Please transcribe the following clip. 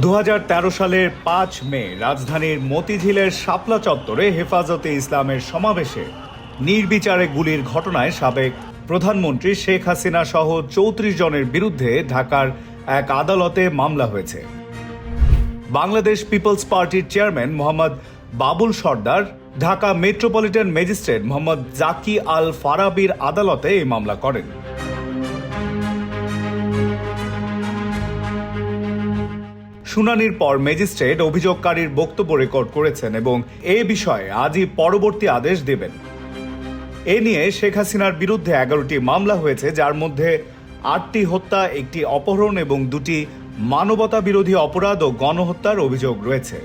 2013 সালের 5 মে রাজধানীর মতিঝিলের শাপলা চত্বরে হেফাজতে ইসলামের সমাবেশে নির্বিচারে গুলির ঘটনায় সাবেক প্রধানমন্ত্রী শেখ হাসিনা সহ 34 জনের বিরুদ্ধে ঢাকার এক আদালতে মামলা হয়েছে। বাংলাদেশ পিপলস পার্টির chairman Mohammad Babul Sardar Dhaka metropolitan magistrate Mohammad Zaki Al ফারাবির আদালতে এই মামলা করেন। শুনানির পর ম্যাজিস্ট্রেট অভিযোগকারীর বক্তব্য রেকর্ড করেছেন এবং এ বিষয়ে আজই পরবর্তী আদেশ দেবেন। এ নিয়ে শেখ হাসিনার বিরুদ্ধে 11টি মামলা হয়েছে, যার মধ্যে 8টি হত্যা, 1টি অপহরণ এবং 2টি মানবতা বিরোধী অপরাধ ও গণহত্যার অভিযোগ রয়েছে।